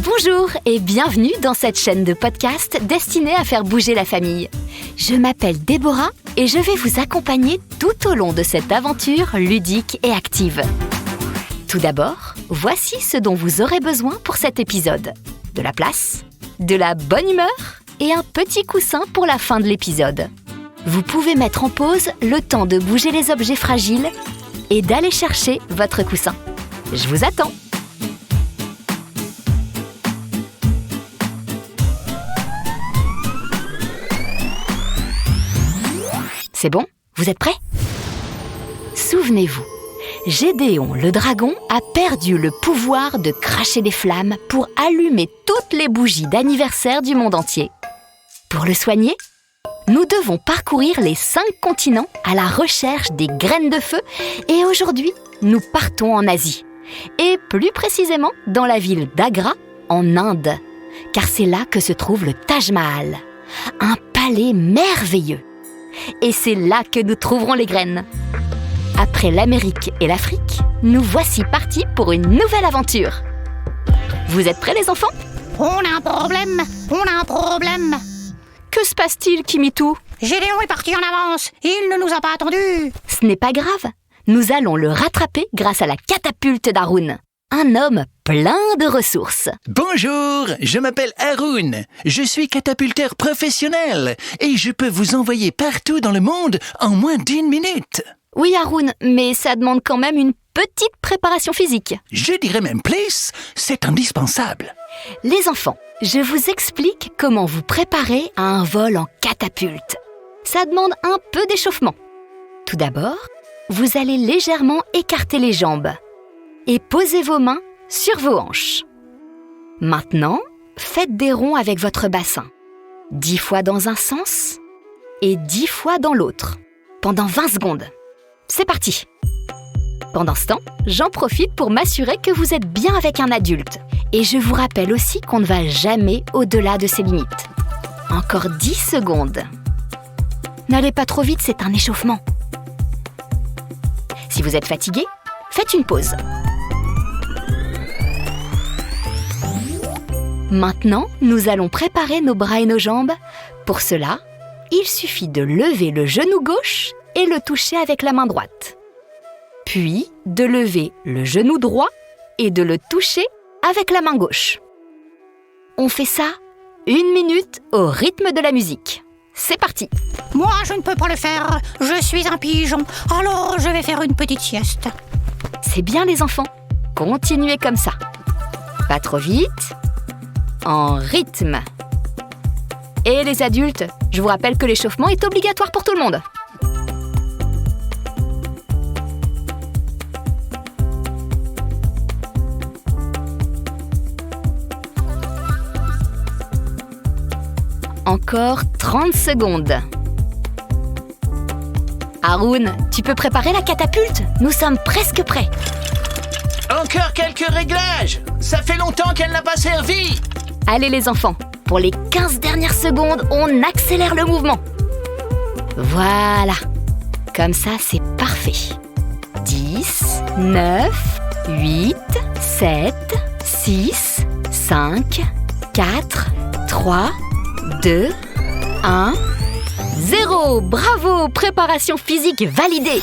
Bonjour et bienvenue dans cette chaîne de podcast destinée à faire bouger la famille. Je m'appelle Déborah et je vais vous accompagner tout au long de cette aventure ludique et active. Tout d'abord, voici ce dont vous aurez besoin pour cet épisode. De la place, de la bonne humeur et un petit coussin pour la fin de l'épisode. Vous pouvez mettre en pause le temps de bouger les objets fragiles et d'aller chercher votre coussin. Je vous attends. C'est bon? Vous êtes prêts? Souvenez-vous, Gédéon le dragon a perdu le pouvoir de cracher des flammes pour allumer toutes les bougies d'anniversaire du monde entier. Pour le soigner, nous devons parcourir les 5 continents à la recherche des graines de feu et aujourd'hui, nous partons en Asie. Et plus précisément dans la ville d'Agra, en Inde. Car c'est là que se trouve le Taj Mahal, un palais merveilleux. Et c'est là que nous trouverons les graines. Après l'Amérique et l'Afrique, nous voici partis pour une nouvelle aventure. Vous êtes prêts les enfants? On a un problème. Que se passe-t-il, Kimitou? Gédéon est parti en avance, il ne nous a pas attendus. Ce n'est pas grave, nous allons le rattraper grâce à la catapulte d'Haroun. Un homme plein de ressources. Bonjour, je m'appelle Haroun. Je suis catapulteur professionnel et je peux vous envoyer partout dans le monde en moins d'1 minute. Oui, Haroun, mais ça demande quand même une petite préparation physique. Je dirais même plus, c'est indispensable. Les enfants, je vous explique comment vous préparer à un vol en catapulte. Ça demande un peu d'échauffement. Tout d'abord, vous allez légèrement écarter les jambes et posez vos mains sur vos hanches. Maintenant, faites des ronds avec votre bassin. 10 fois dans un sens et 10 fois dans l'autre, pendant 20 secondes. C'est parti! Pendant ce temps, j'en profite pour m'assurer que vous êtes bien avec un adulte. Et je vous rappelle aussi qu'on ne va jamais au-delà de ses limites. Encore 10 secondes. N'allez pas trop vite, c'est un échauffement. Si vous êtes fatigué, faites une pause. Maintenant, nous allons préparer nos bras et nos jambes. Pour cela, il suffit de lever le genou gauche et le toucher avec la main droite. Puis, de lever le genou droit et de le toucher avec la main gauche. On fait ça 1 minute au rythme de la musique. C'est parti! Moi, je ne peux pas le faire, je suis un pigeon, alors je vais faire une petite sieste. C'est bien les enfants, continuez comme ça. Pas trop vite, en rythme. Et les adultes, je vous rappelle que l'échauffement est obligatoire pour tout le monde. Encore 30 secondes. Haroun, tu peux préparer la catapulte? Nous sommes presque prêts. Encore quelques réglages. Ça fait longtemps qu'elle n'a pas servi. Allez les enfants, pour les 15 dernières secondes, on accélère le mouvement. Voilà. Comme ça, c'est parfait. 10, 9, 8, 7, 6, 5, 4, 3, 2, 1, 0. Bravo, préparation physique validée.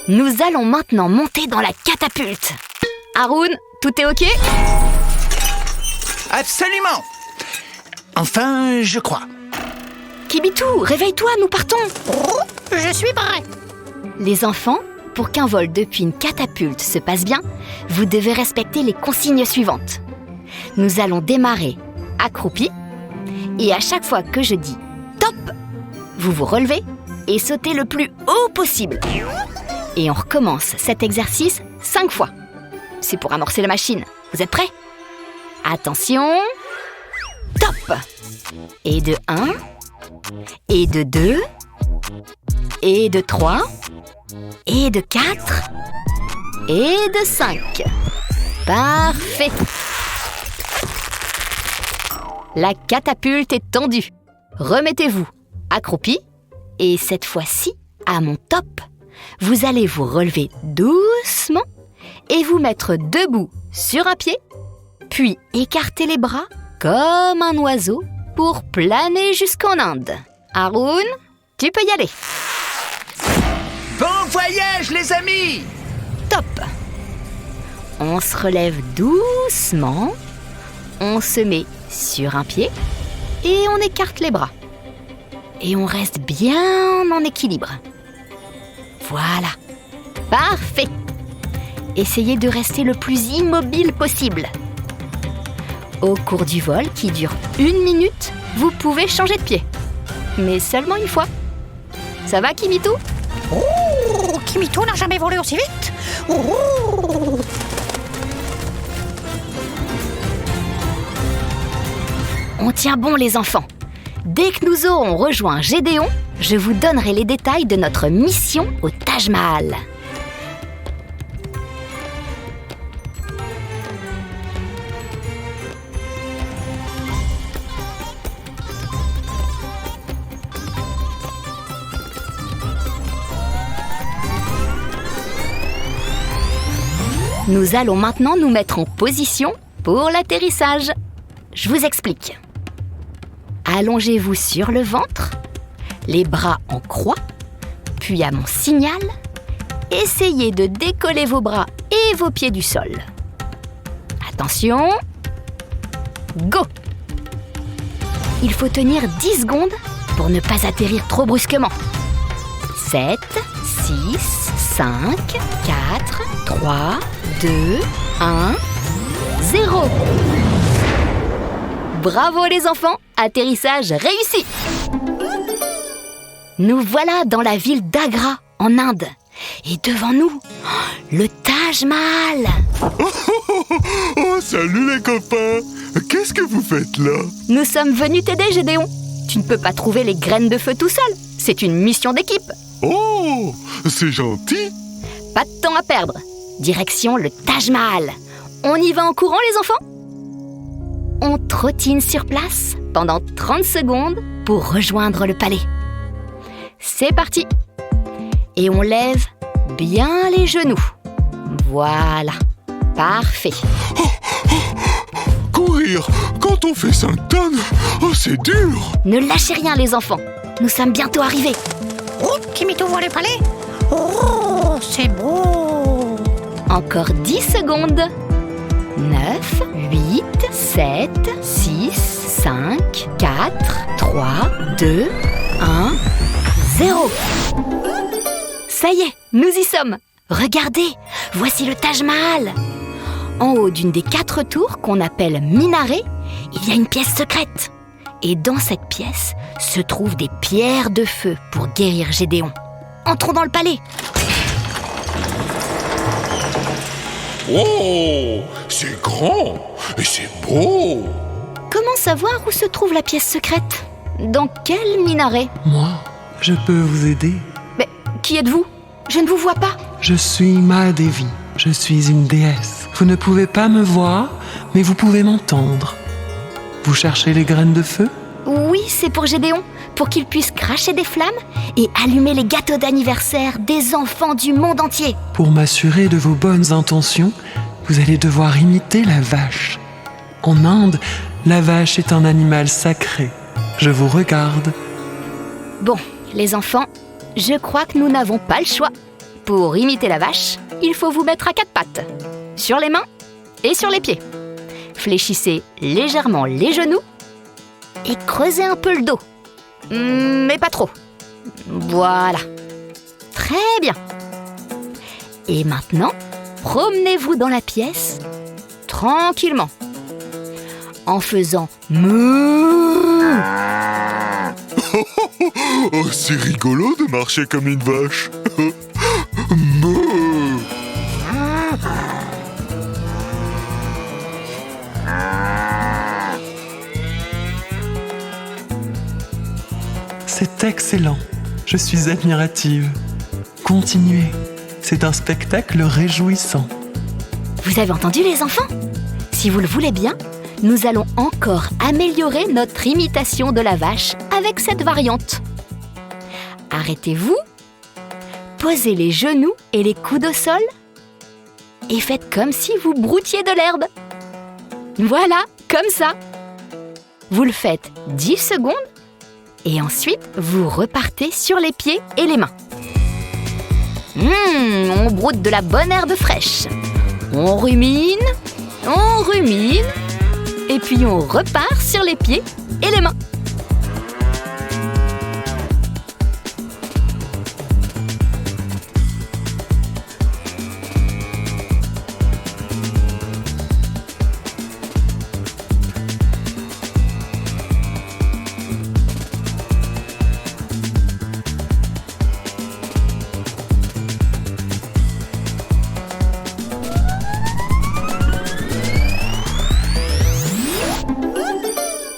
Nous allons maintenant monter dans la catapulte. Haroun, tout est OK? Absolument. Enfin, je crois. Kimitou, réveille-toi, nous partons. Je suis prêt. Les enfants, pour qu'un vol depuis une catapulte se passe bien, vous devez respecter les consignes suivantes. Nous allons démarrer accroupis et à chaque fois que je dis « top », vous vous relevez et sautez le plus haut possible. Et on recommence cet exercice 5 fois. C'est pour amorcer la machine. Vous êtes prêts? Attention, top! Et de 1, et de 2, et de 3, et de 4, et de 5. Parfait! La catapulte est tendue. Remettez-vous accroupi et cette fois-ci, à mon top, vous allez vous relever doucement et vous mettre debout sur un pied, puis écarter les bras comme un oiseau pour planer jusqu'en Inde. Haroun, tu peux y aller. Bon voyage, les amis! Top! On se relève doucement, on se met sur un pied et on écarte les bras. Et on reste bien en équilibre. Voilà, parfait! Essayez de rester le plus immobile possible. Au cours du vol, qui dure 1 minute, vous pouvez changer de pied. Mais seulement une fois. Ça va, Kimito? Oh, Kimito n'a jamais volé aussi vite. Oh. On tient bon, les enfants. Dès que nous aurons rejoint Gédéon, je vous donnerai les détails de notre mission au Taj Mahal. Nous allons maintenant nous mettre en position pour l'atterrissage. Je vous explique. Allongez-vous sur le ventre, les bras en croix, puis à mon signal, essayez de décoller vos bras et vos pieds du sol. Attention, go! Il faut tenir 10 secondes pour ne pas atterrir trop brusquement. 7, 6, 5, 4, 3, 2, 1, 0. Bravo les enfants, atterrissage réussi. Nous voilà dans la ville d'Agra, en Inde. Et devant nous, le Taj Mahal. Oh, salut les copains! Qu'est-ce que vous faites là? Nous sommes venus t'aider, Gédéon. Tu ne peux pas trouver les graines de feu tout seul. C'est une mission d'équipe. Oh, c'est gentil! Pas de temps à perdre. Direction le Taj Mahal. On y va en courant, les enfants? On trottine sur place pendant 30 secondes pour rejoindre le palais. C'est parti. Et on lève bien les genoux. Voilà. Parfait. Courir quand on fait 5 tonnes, oh, c'est dur! Ne lâchez rien, les enfants. Nous sommes bientôt arrivés. Oh, Kimito voit le palais. Oh, c'est beau. Encore 10 secondes. 9, 8, 7, 6, 5, 4, 3, 2, 1, 0. Ça y est, nous y sommes. Regardez, voici le Taj Mahal. En haut d'une des 4 tours qu'on appelle minaret, il y a une pièce secrète. Et dans cette pièce se trouvent des pierres de feu pour guérir Gédéon. Entrons dans le palais. Oh, c'est grand et c'est beau! Comment savoir où se trouve la pièce secrète? Dans quel minaret? Moi, je peux vous aider. Mais qui êtes-vous? Je ne vous vois pas. Je suis Mahadevi. Je suis une déesse. Vous ne pouvez pas me voir, mais vous pouvez m'entendre. Vous cherchez les graines de feu? Oui, c'est pour Gédéon, pour qu'il puisse cracher des flammes et allumer les gâteaux d'anniversaire des enfants du monde entier. Pour m'assurer de vos bonnes intentions, vous allez devoir imiter la vache. En Inde, la vache est un animal sacré. Je vous regarde. Bon, les enfants, je crois que nous n'avons pas le choix. Pour imiter la vache, il faut vous mettre à 4 pattes, sur les mains et sur les pieds. Fléchissez légèrement les genoux et creusez un peu le dos. Mais pas trop. Voilà. Très bien. Et maintenant, promenez-vous dans la pièce tranquillement en faisant mouh. Oh, c'est rigolo de marcher comme une vache. Meuh. C'est excellent. Je suis admirative. Continuez. C'est un spectacle réjouissant. Vous avez entendu, les enfants? Si vous le voulez bien, nous allons encore améliorer notre imitation de la vache avec cette variante. Arrêtez-vous, Posez les genoux et les coudes au sol et faites comme si vous broutiez de l'herbe. Voilà, comme ça. Vous le faites 10 secondes et ensuite vous repartez sur les pieds et les mains. On broute de la bonne herbe fraîche. On rumine, et puis on repart sur les pieds et les mains.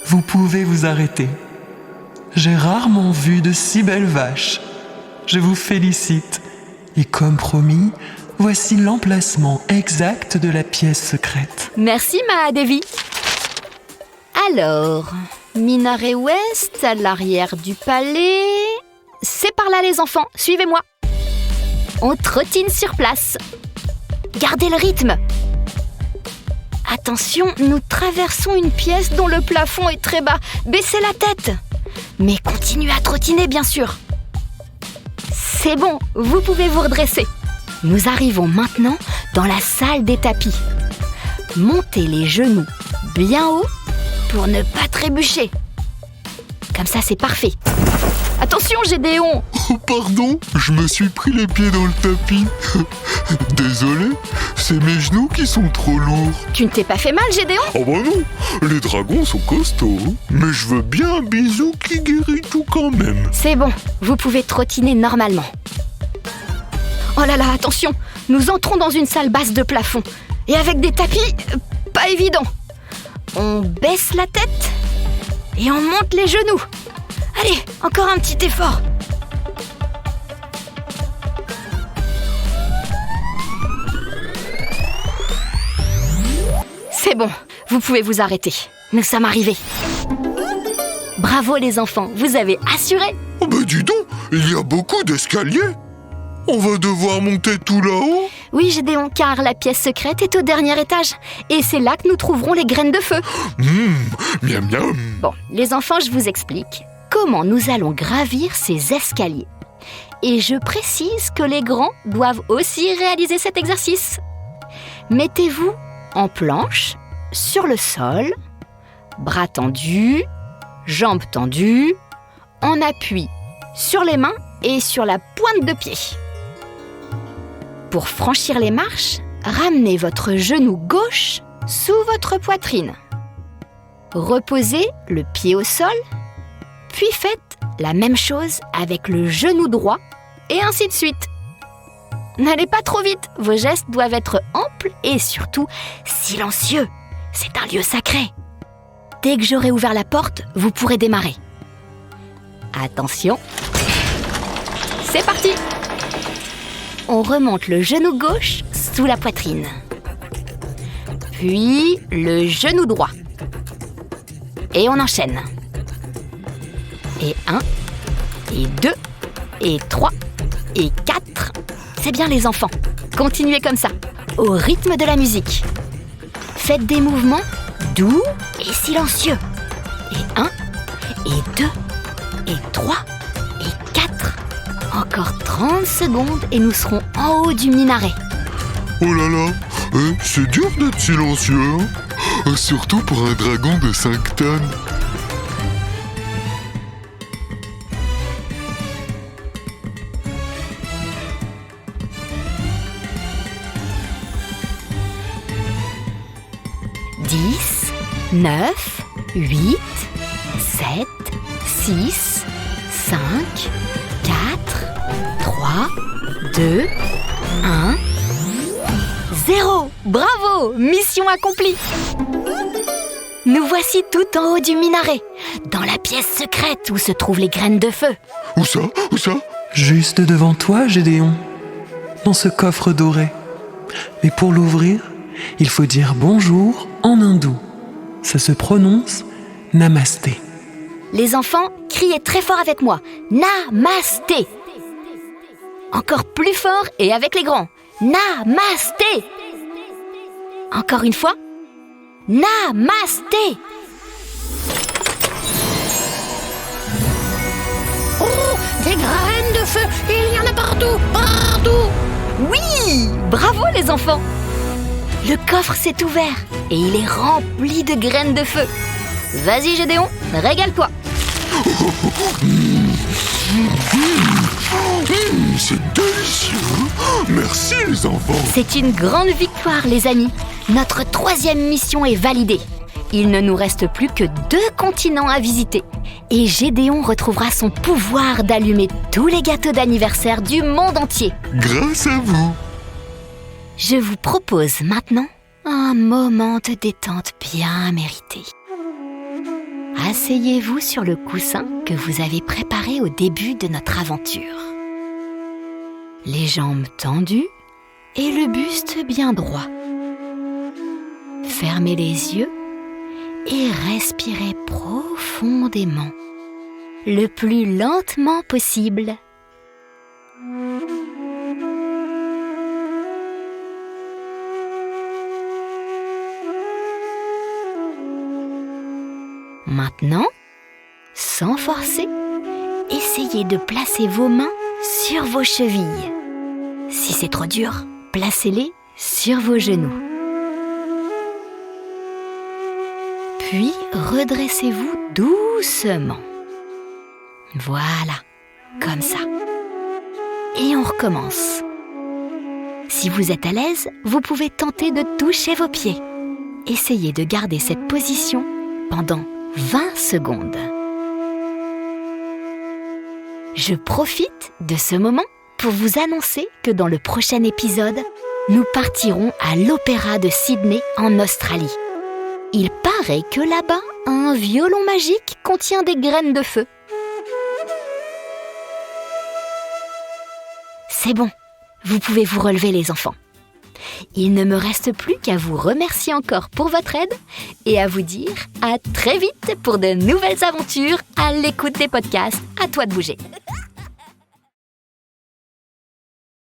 Vous pouvez vous arrêter. J'ai rarement vu de si belles vaches. Je vous félicite. Et comme promis, voici l'emplacement exact de la pièce secrète. Merci Mahadevi. Alors, minaret ouest, à l'arrière du palais. C'est par là les enfants, suivez-moi. On trottine sur place. Gardez le rythme. Attention, nous traversons une pièce dont le plafond est très bas. Baissez la tête. Mais continuez à trottiner, bien sûr. C'est bon, vous pouvez vous redresser. Nous arrivons maintenant dans la salle des tapis. Montez les genoux bien haut pour ne pas trébucher. Comme ça, c'est parfait. Attention, Gédéon! Oh, pardon, je me suis pris les pieds dans le tapis. Désolé, c'est mes genoux qui sont trop lourds. Tu ne t'es pas fait mal, Gédéon? Oh bah non, les dragons sont costauds. Mais je veux bien un bisou qui guérit tout quand même. C'est bon, vous pouvez trottiner normalement. Oh là là, attention, nous entrons dans une salle basse de plafond. Et avec des tapis, pas évident. On baisse la tête et on monte les genoux. Allez, encore un petit effort. C'est bon, vous pouvez vous arrêter. Nous sommes arrivés. Bravo les enfants, vous avez assuré. Oh bah dis donc, il y a beaucoup d'escaliers. On va devoir monter tout là-haut? Oui, Gédéon, car la pièce secrète est au dernier étage. Et c'est là que nous trouverons les graines de feu. Miam miam. Bon, les enfants, je vous explique comment nous allons gravir ces escaliers. Et je précise que les grands doivent aussi réaliser cet exercice. Mettez-vous en planche, sur le sol, bras tendus, jambes tendues, en appui sur les mains et sur la pointe de pied. Pour franchir les marches, ramenez votre genou gauche sous votre poitrine. Reposez le pied au sol, puis faites la même chose avec le genou droit et ainsi de suite. N'allez pas trop vite, vos gestes doivent être amples et surtout silencieux. C'est un lieu sacré. Dès que j'aurai ouvert la porte, vous pourrez démarrer. Attention, c'est parti! On remonte le genou gauche sous la poitrine. Puis le genou droit. Et on enchaîne. Et 1, et 2, et 3, et 4. C'est bien les enfants. Continuez comme ça, au rythme de la musique. Faites des mouvements doux et silencieux. Et 1, et 2, et 3, et 4. Encore 30 secondes et nous serons en haut du minaret. Oh là là, c'est dur d'être silencieux, hein, surtout pour un dragon de 5 tonnes. Dix, 9, 8, 7, 6, 5, 4, 3, 2, 1, 0. Bravo! Mission accomplie! Nous voici tout en haut du minaret, dans la pièce secrète où se trouvent les graines de feu. Où ça? Où ça? Juste devant toi, Gédéon, dans ce coffre doré. Mais pour l'ouvrir, il faut dire bonjour en hindou. Ça se prononce Namasté. Les enfants, criez très fort avec moi. Namasté. Encore plus fort et avec les grands. Namasté. Encore une fois. Namasté. Oh, des graines de feu, il y en a partout, partout. Oui, bravo les enfants. Le coffre s'est ouvert et il est rempli de graines de feu. Vas-y Gédéon, régale-toi. C'est délicieux. Merci les enfants. C'est une grande victoire les amis. Notre 3e mission est validée. Il ne nous reste plus que 2 continents à visiter. Et Gédéon retrouvera son pouvoir d'allumer tous les gâteaux d'anniversaire du monde entier. Grâce à vous. Je vous propose maintenant un moment de détente bien mérité. Asseyez-vous sur le coussin que vous avez préparé au début de notre aventure. Les jambes tendues et le buste bien droit. Fermez les yeux et respirez profondément, le plus lentement possible. Maintenant, sans forcer, essayez de placer vos mains sur vos chevilles. Si c'est trop dur, placez-les sur vos genoux. Puis, redressez-vous doucement. Voilà, comme ça. Et on recommence. Si vous êtes à l'aise, vous pouvez tenter de toucher vos pieds. Essayez de garder cette position pendant 20 secondes. Je profite de ce moment pour vous annoncer que dans le prochain épisode, nous partirons à l'Opéra de Sydney en Australie. Il paraît que là-bas, un violon magique contient des graines de feu. C'est bon, vous pouvez vous relever les enfants. Il ne me reste plus qu'à vous remercier encore pour votre aide et à vous dire à très vite pour de nouvelles aventures à l'écoute des podcasts À toi de bouger.